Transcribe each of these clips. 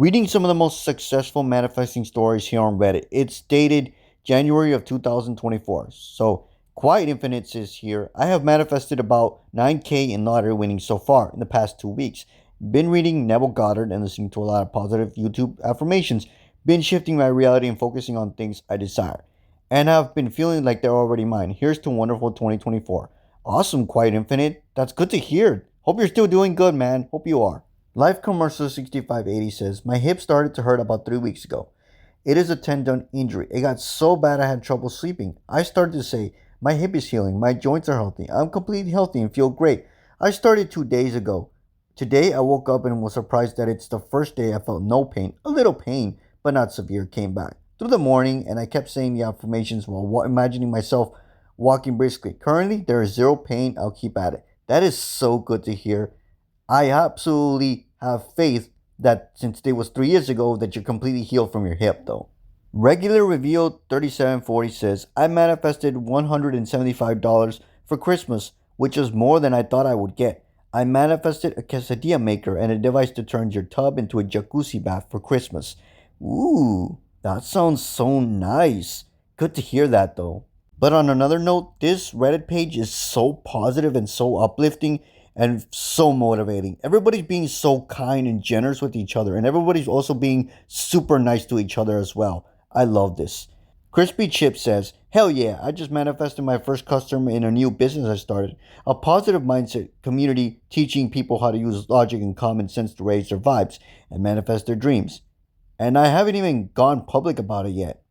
Reading some of the most successful manifesting stories here on Reddit. It's dated January of 2024. So, Quiet Infinite says here, I have manifested about 9K in lottery winnings so far in the past 2 weeks. Been reading Neville Goddard and listening to a lot of positive YouTube affirmations. Been shifting my reality and focusing on things I desire. And I've been feeling like they're already mine. Here's to wonderful 2024. Awesome, Quiet Infinite. That's good to hear. Hope you're still doing good, man. Hope you are. Life Commercial 6580 says, my hip started to hurt about 3 weeks ago. It is a tendon injury. It got so bad I had trouble sleeping. I started to say, my hip is healing, my joints are healthy, I'm completely healthy and feel great. I started 2 days ago. Today I woke up and was surprised that it's the first day I felt no pain, a little pain, but not severe, came back. Through the morning, and I kept saying the affirmations while imagining myself walking briskly. Currently, there is zero pain. I'll keep at it. That is so good to hear. I absolutely have faith that since it was 3 years ago that you're completely healed from your hip though. Regular Revealed 3740 says, I manifested $175 for Christmas, which is more than I thought I would get. I manifested a quesadilla maker and a device that turns your tub into a jacuzzi bath for Christmas. Ooh, that sounds so nice. Good to hear that though. But on another note, this Reddit page is so positive and so uplifting and so motivating. Everybody's being so kind and generous with each other, and everybody's also being super nice to each other as well. I love this. Crispy Chip says, hell yeah, I just manifested my first customer in a new business I started. A positive mindset community teaching people how to use logic and common sense to raise their vibes and manifest their dreams. And I haven't even gone public about it yet.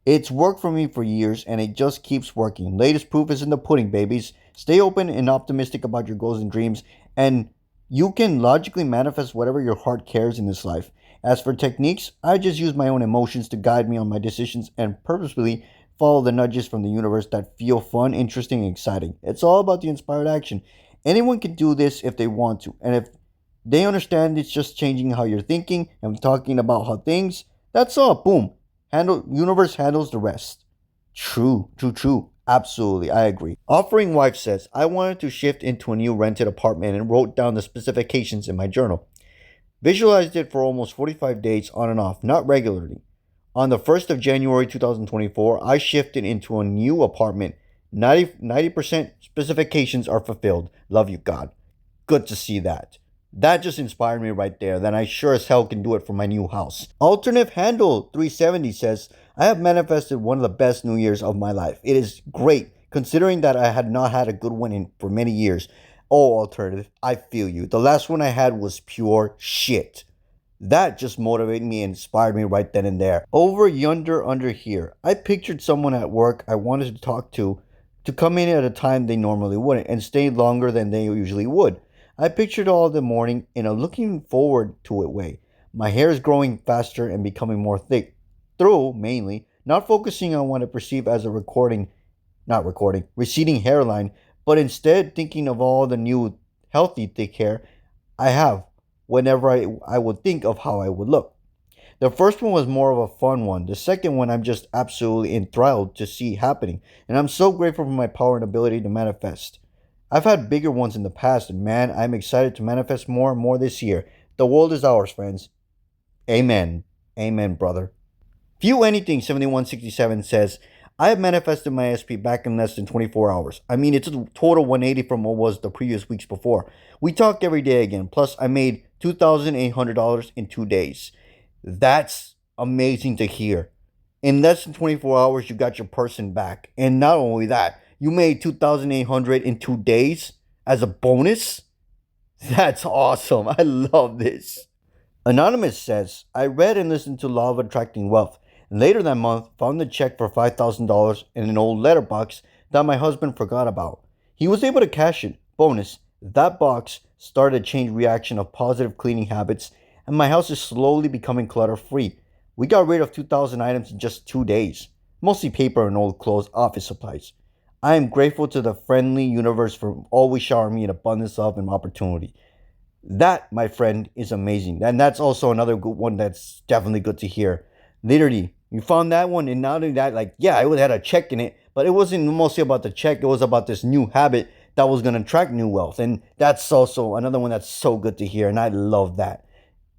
It's worked for me for years and it just keeps working. Latest proof is in the pudding, babies. Stay open and optimistic about your goals and dreams, and you can logically manifest whatever your heart cares in this life. As for techniques, I just use my own emotions to guide me on my decisions and purposefully follow the nudges from the universe that feel fun, interesting, and exciting. It's all about the inspired action. Anyone can do this if they want to, and if they understand it's just changing how you're thinking and talking about how things, that's all. Boom. Universe handles the rest. True, true, true. Absolutely, I agree. Offering Wife says, I wanted to shift into a new rented apartment and wrote down the specifications in my journal. Visualized it for almost 45 days on and off, not regularly. On the 1st of January 2024, I shifted into a new apartment. 90% specifications are fulfilled. Love you, God. Good to see that. That just inspired me right there. Then I sure as hell can do it for my new house. Alternative Handle 370 says, I have manifested one of the best New Year's of my life. It is great, considering that I had not had a good one for many years. Oh, Alternative, I feel you. The last one I had was pure shit. That just motivated me and inspired me right then and there. Over yonder under here, I pictured someone at work I wanted to talk to come in at a time they normally wouldn't and stay longer than they usually would. I pictured all the morning in a looking forward to it way. My hair is growing faster and becoming more thick. Through, mainly, not focusing on what I perceive as a receding hairline, but instead thinking of all the new healthy thick hair I have whenever I would think of how I would look. The first one was more of a fun one. The second one I'm just absolutely enthralled to see happening, and I'm so grateful for my power and ability to manifest. I've had bigger ones in the past, and man, I'm excited to manifest more and more this year. The world is ours, friends. Amen. Amen, brother. View Anything 7167 says, I have manifested my SP back in less than 24 hours. I mean, it's a total 180 from what was the previous weeks before. We talk every day again. Plus, I made $2,800 in 2 days. That's amazing to hear. In less than 24 hours, you got your person back. And not only that, you made $2,800 in 2 days as a bonus? That's awesome. I love this. Anonymous says, I read and listened to Law of Attracting Wealth. And later that month, found a check for $5,000 in an old letterbox that my husband forgot about. He was able to cash it. Bonus, that box started a chain reaction of positive cleaning habits, and my house is slowly becoming clutter-free. We got rid of 2,000 items in just 2 days. Mostly paper and old clothes, office supplies. I am grateful to the friendly universe for always showering me an abundance of and opportunity. That, my friend, is amazing. And that's also another good one that's definitely good to hear. Literally, you found that one, and not only that, like, yeah, it had a check in it, but it wasn't mostly about the check. It was about this new habit that was going to attract new wealth. And that's also another one that's so good to hear, and I love that.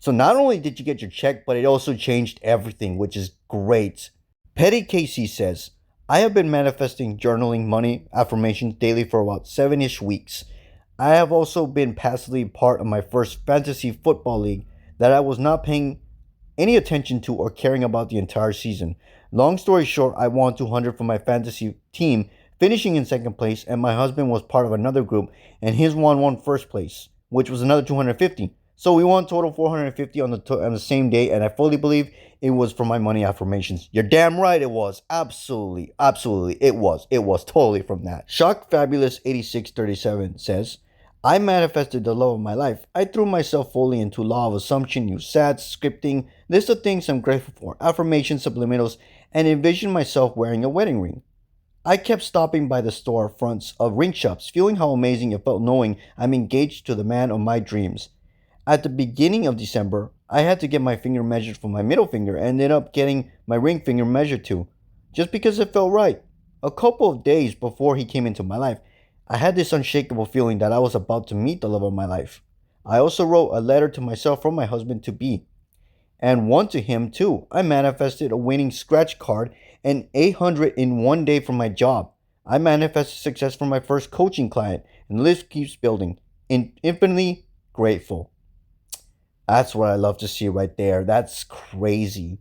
So not only did you get your check, but it also changed everything, which is great. Petty Casey says, I have been manifesting journaling money affirmations daily for about 7-ish weeks. I have also been passively part of my first fantasy football league that I was not paying any attention to or caring about the entire season. Long story short, I won 200 for my fantasy team, finishing in second place, and my husband was part of another group, and his won first place, which was another 250. So we won total 450 on the same day, and I fully believe it was for my money affirmations. You're damn right it was. Absolutely, absolutely, it was. It was totally from that. Shock Fabulous 8637 says, I manifested the love of my life. I threw myself fully into law of assumption, used SATs, scripting, list of things I'm grateful for, affirmations, subliminals, and envisioned myself wearing a wedding ring. I kept stopping by the store fronts of ring shops, feeling how amazing it felt knowing I'm engaged to the man of my dreams. At the beginning of December, I had to get my finger measured for my middle finger and ended up getting my ring finger measured too, just because it felt right. A couple of days before he came into my life, I had this unshakable feeling that I was about to meet the love of my life. I also wrote a letter to myself from my husband to be, and one to him too. I manifested a winning scratch card and 800 in one day from my job. I manifested success from my first coaching client, and the list keeps building. Infinitely grateful. That's what I love to see right there. That's crazy.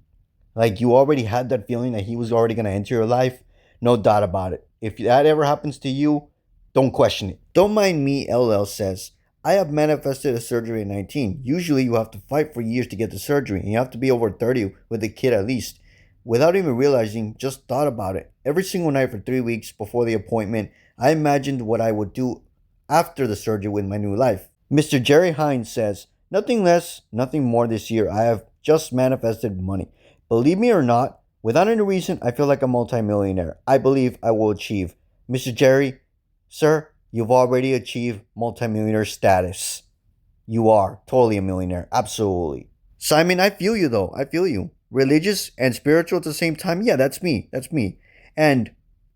Like you already had that feeling that he was already going to enter your life. No doubt about it. If that ever happens to you, don't question it. Don't mind me, LL says. I have manifested a surgery at 19. Usually you have to fight for years to get the surgery, and you have to be over 30 with a kid at least. Without even realizing, just thought about it. Every single night for 3 weeks before the appointment, I imagined what I would do after the surgery with my new life. Mr. Jerry Hines says, nothing less, nothing more this year. I have just manifested money. Believe me or not, without any reason, I feel like a multimillionaire. I believe I will achieve. Mr. Jerry, sir, you've already achieved multimillionaire status. You are totally a millionaire. Absolutely. Simon, I feel you though. I feel you. Religious and spiritual at the same time. Yeah, that's me. That's me. And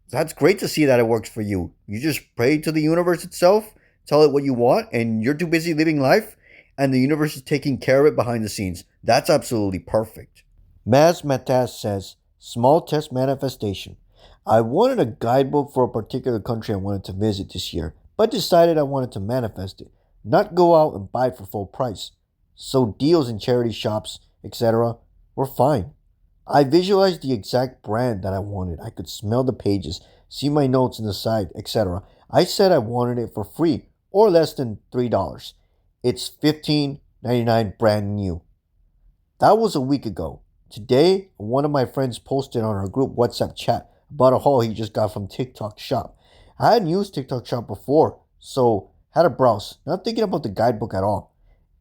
that's great to see that it works for you. You just pray to the universe itself, tell it what you want, and you're too busy living life, and the universe is taking care of it behind the scenes. That's absolutely perfect. Maz Matas says, small test manifestation. I wanted a guidebook for a particular country I wanted to visit this year, but decided I wanted to manifest it, not go out and buy it for full price. So deals in charity shops, etc., were fine. I visualized the exact brand that I wanted. I could smell the pages, see my notes in the side, etc. I said I wanted it for free or less than $3. It's $15.99 brand new. That was a week ago. Today, one of my friends posted on our group WhatsApp chat about a haul he just got from TikTok Shop. I hadn't used TikTok Shop before, so had a browse, not thinking about the guidebook at all.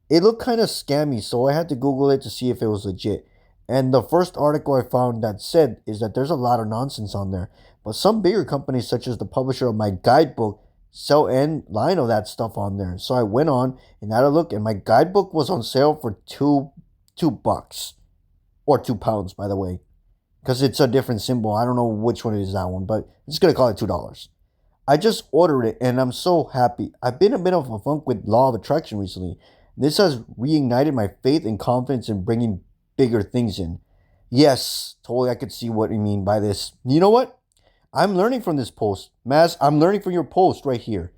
It looked kind of scammy, so I had to Google it to see if it was legit. And the first article I found that said is that there's a lot of nonsense on there. But some bigger companies, such as the publisher of my guidebook, sell end line of that stuff on there. So I went on and had a look, and my guidebook was on sale for $2 or £2, by the way, because it's a different symbol. I don't know which one it is, that one, but I'm just gonna call it $2. I just ordered it, and I'm so happy. I've been a bit of a funk with law of attraction recently. This has reignited my faith and confidence in bringing bigger things in. Yes, totally, I could see what you mean by this. You know what? I'm learning from this post. Maz, I'm learning from your post right here.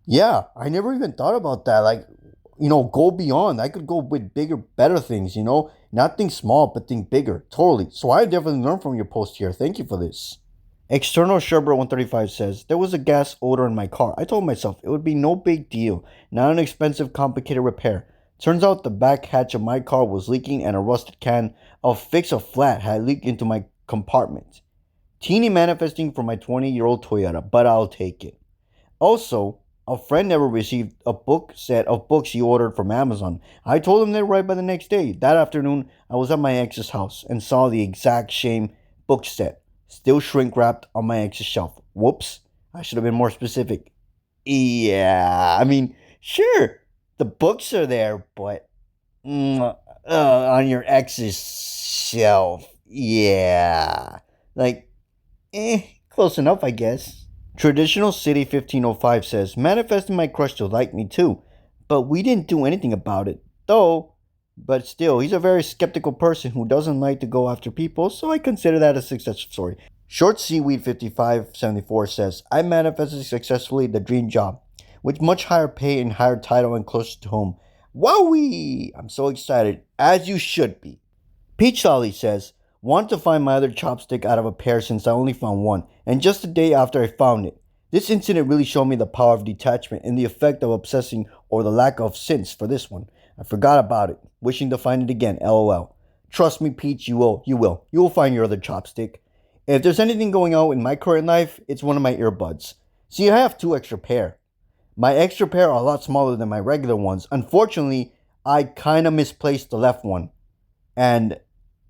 Yeah, I never even thought about that. Like, go beyond. I could go with bigger, better things, Not think small, but think bigger. Totally. So I definitely learned from your post here. Thank you for this. External Sherbert 135 says, there was a gas odor in my car. I told myself it would be no big deal. Not an expensive, complicated repair. Turns out the back hatch of my car was leaking and a rusted can of Fix-A-Flat had leaked into my compartment. Teeny manifesting for my 20-year-old Toyota, but I'll take it. Also, a friend never received a book set of books he ordered from Amazon. I told him they'd arrive by the next day. That afternoon, I was at my ex's house and saw the exact same book set, still shrink wrapped on my ex's shelf. Whoops, I should have been more specific. Yeah, sure, the books are there, but on your ex's shelf. Yeah, like, close enough, I guess. Traditional City 1505 says, manifesting my crush to like me too, but we didn't do anything about it. Though, But still, he's a very skeptical person who doesn't like to go after people, so I consider that a success story. Short Seaweed 5574 says, I manifested successfully the dream job, with much higher pay and higher title and closer to home. Wowee! I'm so excited, as you should be. Peach Solly says, want to find my other chopstick out of a pair since I only found one, and just the day after I found it. This incident really showed me the power of detachment and the effect of obsessing or the lack of sense for this one. I forgot about it, wishing to find it again, lol. Trust me, Peach, you will. You will find your other chopstick. If there's anything going on in my current life, it's one of my earbuds. See, I have two extra pair. My extra pair are a lot smaller than my regular ones. Unfortunately, I kind of misplaced the left one. And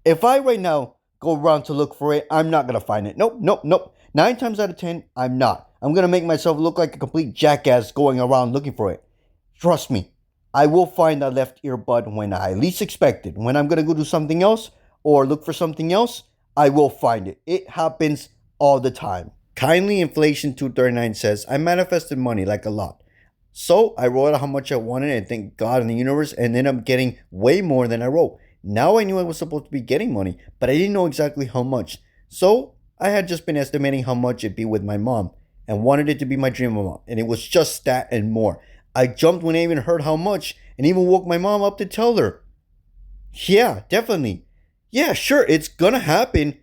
if I right now go around to look for it, I'm not gonna find it. Nope. 9 times out of 10, I'm not. I'm gonna make myself look like a complete jackass going around looking for it. Trust me, I will find that left earbud when I least expect it. When I'm gonna go do something else or look for something else, I will find it. It happens all the time. Kindly Inflation 239 says, I manifested money like a lot. So I wrote out how much I wanted and thank God and the universe and then I'm getting way more than I wrote. Now I knew I was supposed to be getting money, but I didn't know exactly how much. So I had just been estimating how much it'd be with my mom and wanted it to be my dream amount. And it was just that and more. I jumped when I even heard how much and even woke my mom up to tell her. Yeah, definitely. Yeah, sure, it's gonna happen,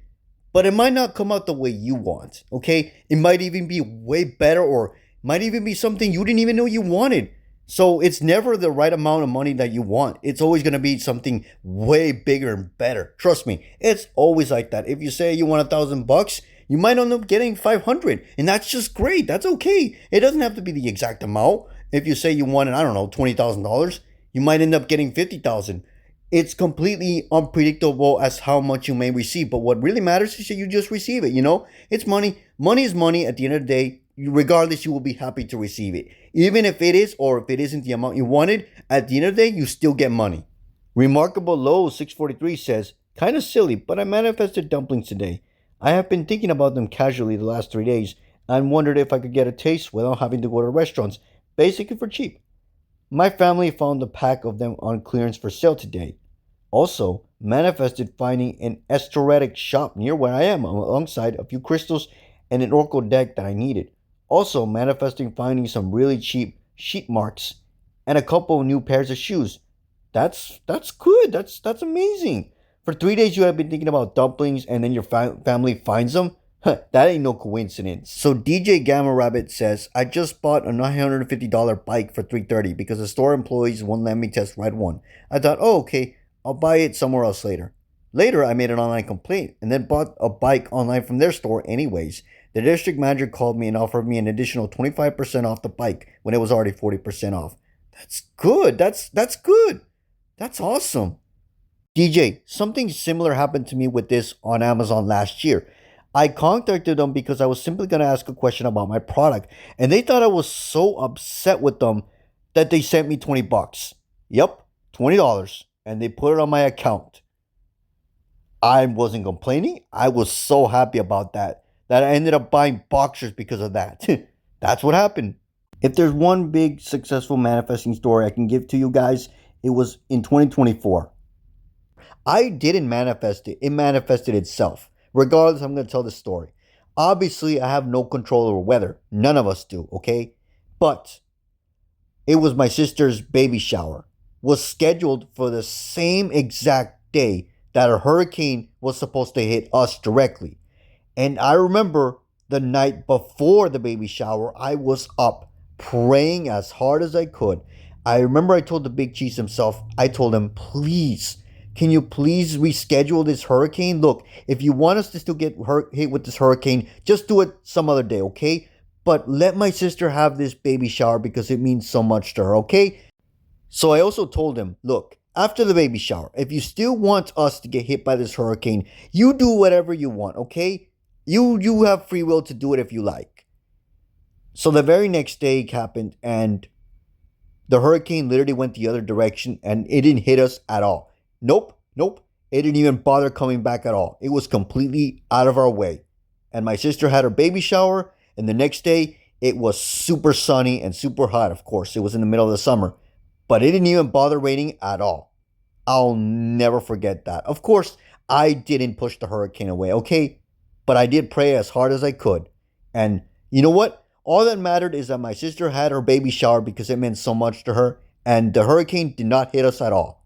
but it might not come out the way you want, okay? It might even be way better or might even be something you didn't even know you wanted. So it's never the right amount of money that you want. It's always going to be something way bigger and better. Trust me, it's always like that. If you say you want $1,000, you might end up getting 500, and that's just great. That's okay. It doesn't have to be the exact amount. If you say you wanted, I don't know, $20,000, you might end up getting 50,000. It's completely unpredictable as how much you may receive. But what really matters is that you just receive it. You know, it's money. Money is money. At the end of the day, regardless, you will be happy to receive it. Even if it is or if it isn't the amount you wanted, at the end of the day, you still get money. Remarkable Low 643 says, kind of silly, but I manifested dumplings today. I have been thinking about them casually the last 3 days and wondered if I could get a taste without having to go to restaurants, basically for cheap. My family found a pack of them on clearance for sale today. Also, manifested finding an esoteric shop near where I am alongside a few crystals and an oracle deck that I needed. Also, manifesting finding some really cheap sheet marks and a couple new pairs of shoes. That's good. That's amazing. For 3 days you have been thinking about dumplings and then your family finds them. That ain't no coincidence. So DJ Gamma Rabbit says, I just bought a $950 bike for $330 because the store employees won't let me test ride one. I thought, oh okay, I'll buy it somewhere else later. Later, I made an online complaint and then bought a bike online from their store anyways. The district manager called me and offered me an additional 25% off the bike when it was already 40% off. That's good. That's good. That's awesome. DJ, something similar happened to me with this on Amazon last year. I contacted them because I was simply going to ask a question about my product, and they thought I was so upset with them that they sent me 20 bucks. Yep, $20, and they put it on my account. I wasn't complaining. I was so happy about that I ended up buying boxers because of that. That's what happened. If there's one big successful manifesting story I can give to you guys, it was in 2024. I didn't manifest it, it manifested itself. Regardless, I'm going to tell the story. Obviously, I have no control over weather. None of us do, okay? But it was my sister's baby shower. Was scheduled for the same exact day that a hurricane was supposed to hit us directly. And I remember the night before the baby shower, I was up praying as hard as I could. I remember I told the big cheese himself, I told him, please, can you please reschedule this hurricane? Look, if you want us to still get hit with this hurricane, just do it some other day, okay? But let my sister have this baby shower because it means so much to her, okay? So I also told him, look, after the baby shower, if you still want us to get hit by this hurricane, you do whatever you want, okay? You have free will to do it if you like. So the very next day happened and the hurricane literally went the other direction and it didn't hit us at all. Nope. It didn't even bother coming back at all. It was completely out of our way. And my sister had her baby shower and the next day it was super sunny and super hot, of course. It was in the middle of the summer. But it didn't even bother raining at all. I'll never forget that. Of course, I didn't push the hurricane away, okay? But I did pray as hard as I could. And you know what? All that mattered is that my sister had her baby shower because it meant so much to her, and the hurricane did not hit us at all.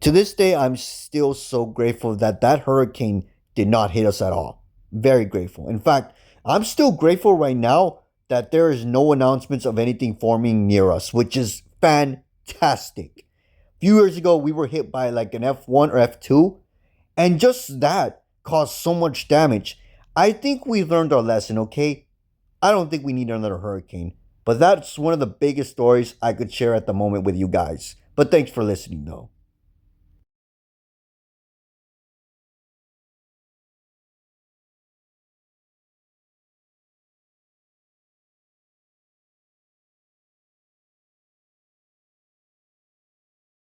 To this day, I'm still so grateful that that hurricane did not hit us at all. Very grateful. In fact, I'm still grateful right now that there is no announcements of anything forming near us, which is fantastic. A few years ago, we were hit by like an F1 or F2, and just that caused so much damage. I think we learned our lesson, okay? I don't think we need another hurricane. But that's one of the biggest stories I could share at the moment with you guys. But thanks for listening, though.